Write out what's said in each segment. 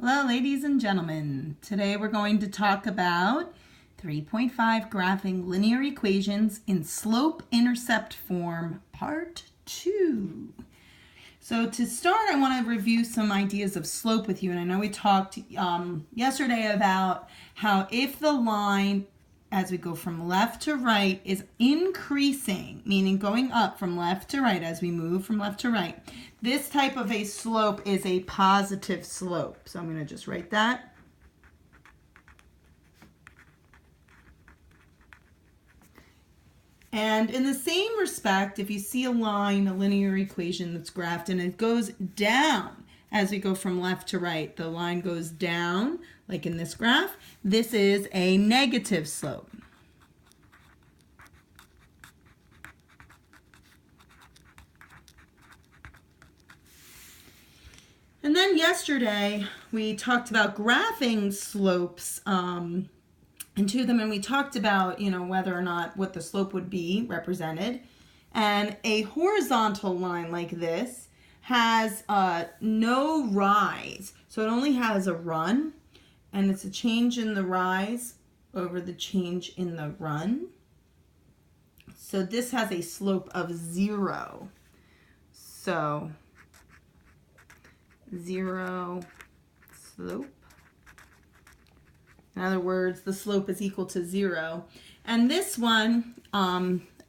Hello, ladies and gentlemen. Today we're going to talk about 3.5 graphing linear equations in slope-intercept form, part 2. So to start, I want to review some ideas of slope with you. And I know we talked yesterday about how if the line, as we go from left to right, is increasing, meaning going up from left to right as we move from left to right, this type of a slope is a positive slope. So I'm going to just write that. And in the same respect, if you see a line, a linear equation that's graphed, and it goes down as we go from left to right, the line goes down, like in this graph, this is a negative slope. And then yesterday, we talked about graphing slopes into them, and we talked about, whether or not what the slope would be represented. And a horizontal line like this has no rise. So it only has a run, and it's a change in the rise over the change in the run. So this has a slope of 0. So 0 slope. In other words, the slope is equal to 0. And this one,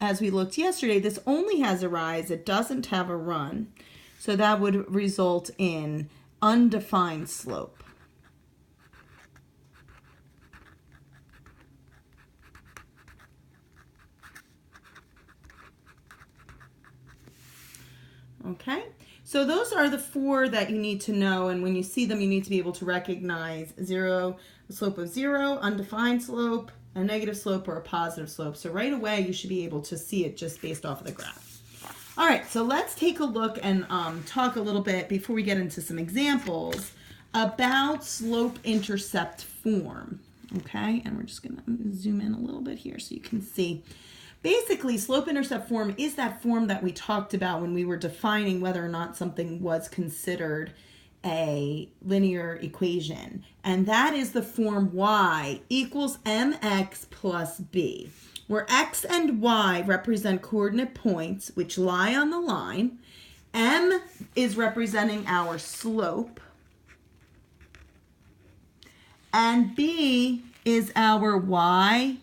as we looked yesterday, this only has a rise. It doesn't have a run. So that would result in undefined slope. Okay, so those are the 4 that you need to know, and when you see them, you need to be able to recognize 0, a slope of 0, undefined slope, a negative slope, or a positive slope. So right away, you should be able to see it just based off of the graph. All right, so let's take a look and talk a little bit before we get into some examples about slope-intercept form. Okay, and we're just gonna zoom in a little bit here so you can see. Basically, slope-intercept form is that form that we talked about when we were defining whether or not something was considered a linear equation. And that is the form y equals mx plus b, where x and y represent coordinate points which lie on the line. M is representing our slope, and b is our y-intercept.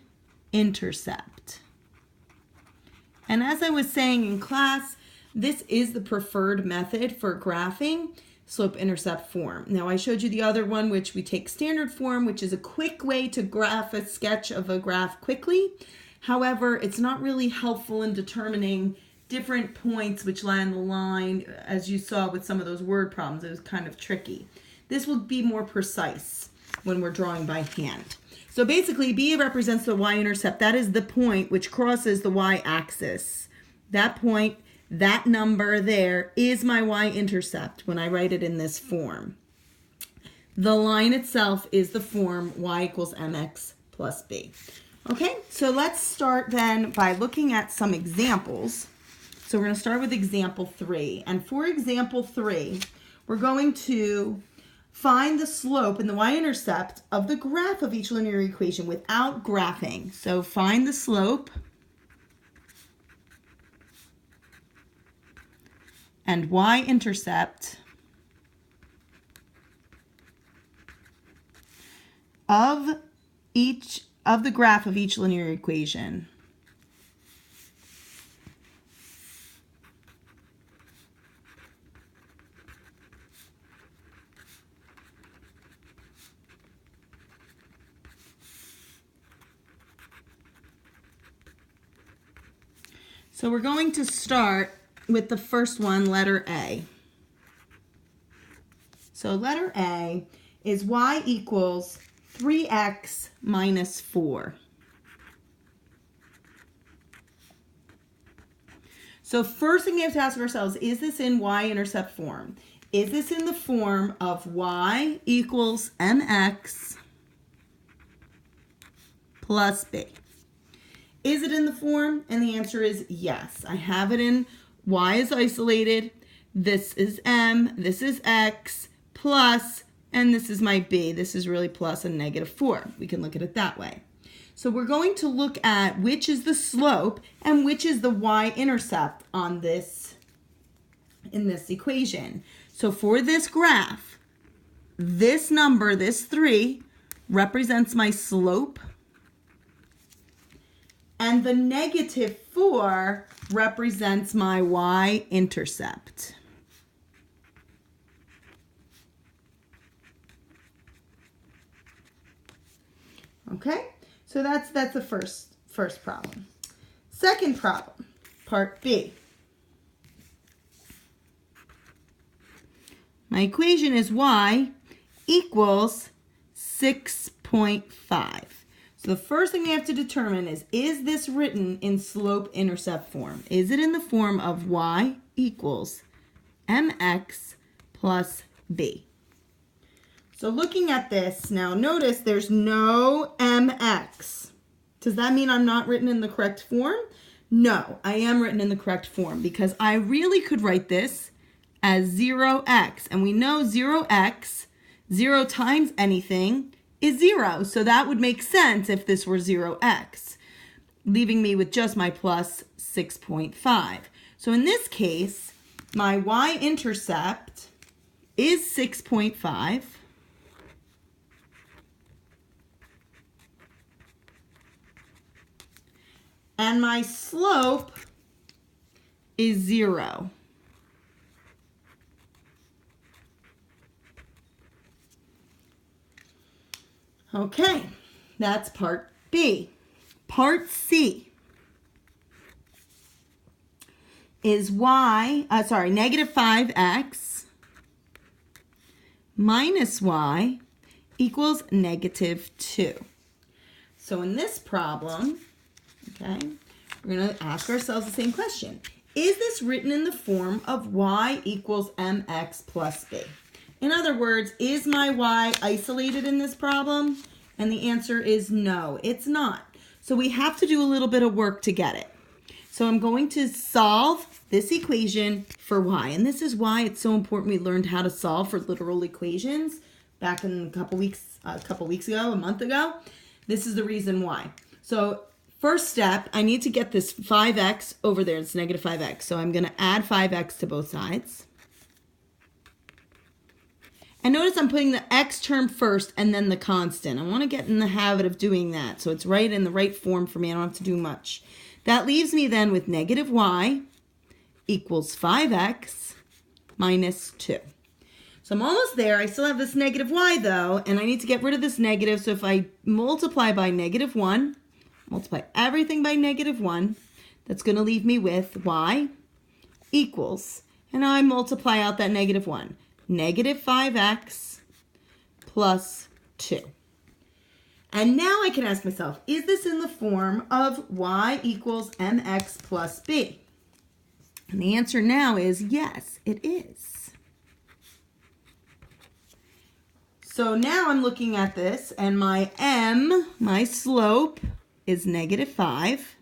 And as I was saying in class, this is the preferred method for graphing slope-intercept form. Now, I showed you the other one, which we take standard form, which is a quick way to graph a sketch of a graph quickly. However, it's not really helpful in determining different points which lie on the line. As you saw with some of those word problems, it was kind of tricky. This will be more precise when we're drawing by hand. So basically, B represents the y-intercept. That is the point which crosses the y-axis. That point, that number there, is my y-intercept when I write it in this form. The line itself is the form y equals mx plus b. Okay, so let's start then by looking at some examples. So we're going to start with example 3. And for example 3, we're going to find the slope and the y-intercept of the graph of each linear equation without graphing. So find the slope and y-intercept of the graph of each linear equation. So we're going to start with the first one, letter A. So letter A is y equals 3x minus 4. So first thing we have to ask ourselves, is this in y-intercept form? Is this in the form of y equals mx plus b? Is it in the form? And the answer is yes. I have it in y is isolated. This is m, this is x, plus and this is my b. This is really plus a -4. We can look at it that way. So we're going to look at which is the slope and which is the y-intercept on this, in this equation. So for this graph, this number, this 3, represents my slope, and the -4 represents my y-intercept. Okay, so that's the first problem. Second problem, part B. My equation is y equals 6.5. So the first thing we have to determine is this written in slope-intercept form? Is it in the form of y equals mx plus b? So looking at this, now notice there's no mx. Does that mean I'm not written in the correct form? No, I am written in the correct form because I really could write this as 0x. And we know 0x, 0 times anything, is 0. So that would make sense if this were 0x, leaving me with just my plus 6.5. So in this case, my y-intercept is 6.5. And my slope is 0. Okay, that's part B. Part C is -5x minus y equals -2. So in this problem, okay, we're going to ask ourselves the same question. Is this written in the form of y equals mx plus b? In other words, is my y isolated in this problem? And the answer is no, it's not. So we have to do a little bit of work to get it. So I'm going to solve this equation for y. And this is why it's so important we learned how to solve for literal equations back in a couple weeks ago, a month ago. This is the reason why. So first step, I need to get this 5x over there. It's -5x. So I'm going to add 5x to both sides. And notice I'm putting the x term first and then the constant. I want to get in the habit of doing that so it's right in the right form for me. I don't have to do much. That leaves me then with -y equals 5x minus 2. So I'm almost there. I still have this -y though, and I need to get rid of this negative. So if I multiply by -1, multiply everything by -1, that's going to leave me with y equals, and now I multiply out that -1. -5x plus 2. And now I can ask myself, is this in the form of y equals mx plus b? And the answer now is yes, it is. So now I'm looking at this, and my m, my slope, is -5.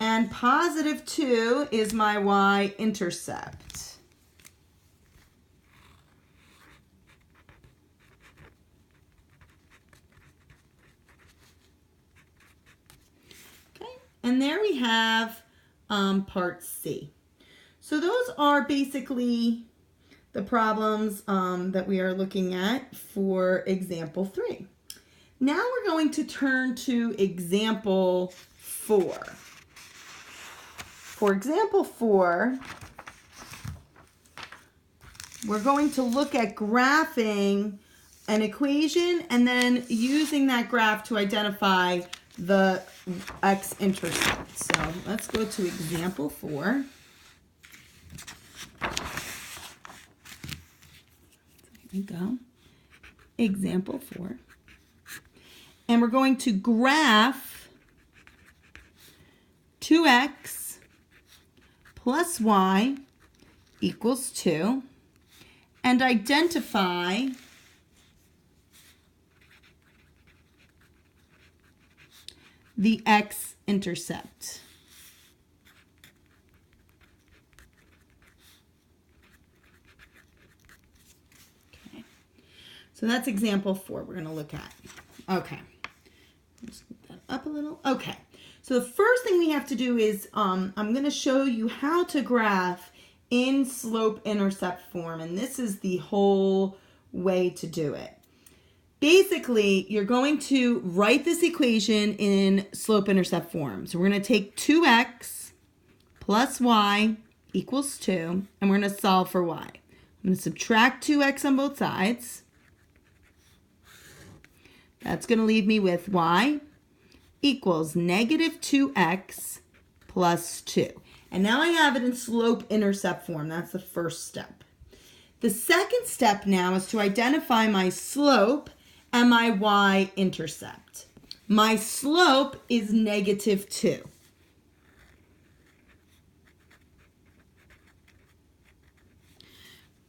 And +2 is my y-intercept. Okay, and there we have part C. So those are basically the problems that we are looking at for example 3. Now we're going to turn to example 4. For example 4, we're going to look at graphing an equation and then using that graph to identify the x-intercept. So let's go to example 4. There we go. Example 4. And we're going to graph 2x plus y equals 2 and identify the x-intercept. So that's example 4 we're going to look at. Okay. Let's move that up a little. Okay. So the first thing we have to do is I'm going to show you how to graph in slope-intercept form. And this is the whole way to do it. Basically, you're going to write this equation in slope-intercept form. So we're going to take 2x plus y equals 2, and we're going to solve for y. I'm going to subtract 2x on both sides. That's going to leave me with y equals negative 2x plus 2. And now I have it in slope-intercept form. That's the first step. The second step now is to identify my slope and my y-intercept. My slope is negative 2.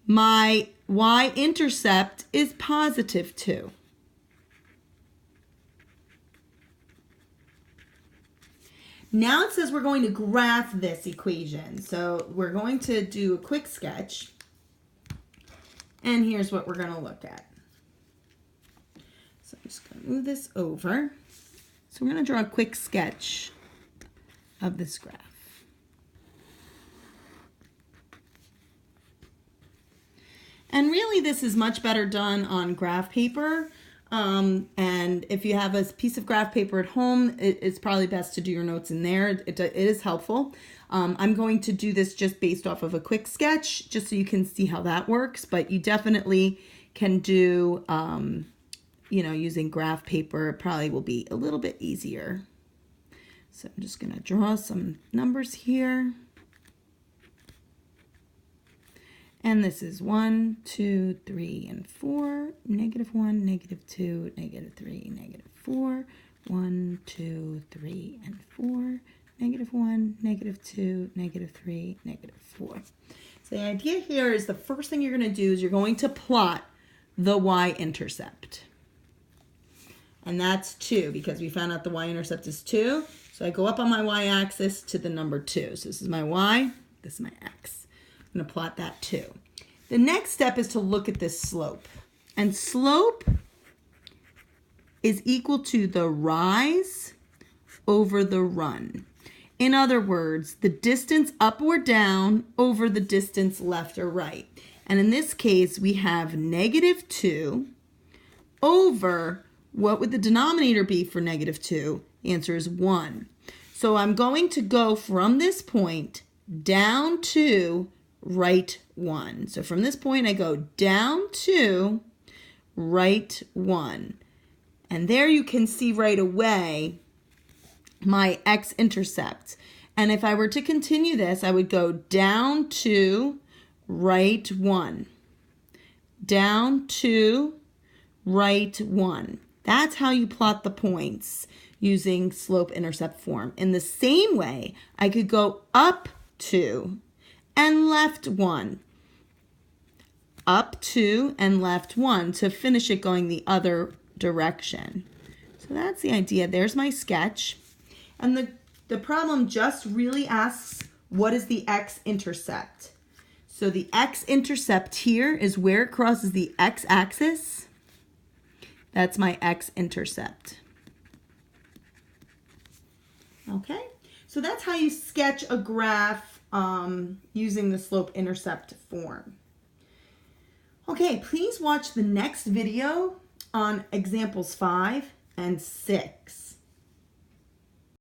My y-intercept is positive 2. Now it says we're going to graph this equation. So we're going to do a quick sketch. And here's what we're going to look at. So I'm just going to move this over. So we're going to draw a quick sketch of this graph. And really this is much better done on graph paper. And if you have a piece of graph paper at home, it's probably best to do your notes in there. It is helpful. I'm going to do this just based off of a quick sketch, just so you can see how that works. But you definitely can do, using graph paper. It probably will be a little bit easier. So I'm just going to draw some numbers here. And this is 1, 2, 3, and 4, negative 1, negative 2, negative 3, negative 4, 1, 2, 3, and 4, negative 1, negative 2, negative 3, negative 4. So the idea here is the first thing you're going to do is you're going to plot the y-intercept. And that's 2 because we found out the y-intercept is 2. So I go up on my y-axis to the number 2. So this is my y, this is my x. I'm going to plot that 2. The next step is to look at this slope. And slope is equal to the rise over the run. In other words, the distance up or down over the distance left or right. And in this case, we have negative 2 over, what would the denominator be for negative 2? The answer is 1. So I'm going to go from this point down to right 1. So from this point, I go down to right 1. And there you can see right away my x-intercept. And if I were to continue this, I would go down to right 1. Down to right 1. That's how you plot the points using slope-intercept form. In the same way, I could go up 2 and left 1. Up 2 and left 1 to finish it going the other direction. So that's the idea. There's my sketch. And the problem just really asks, what is the x-intercept? So the x-intercept here is where it crosses the x-axis. That's my x-intercept. Okay, so that's how you sketch a graph using the slope-intercept form. Okay, please watch the next video on examples 5 and 6.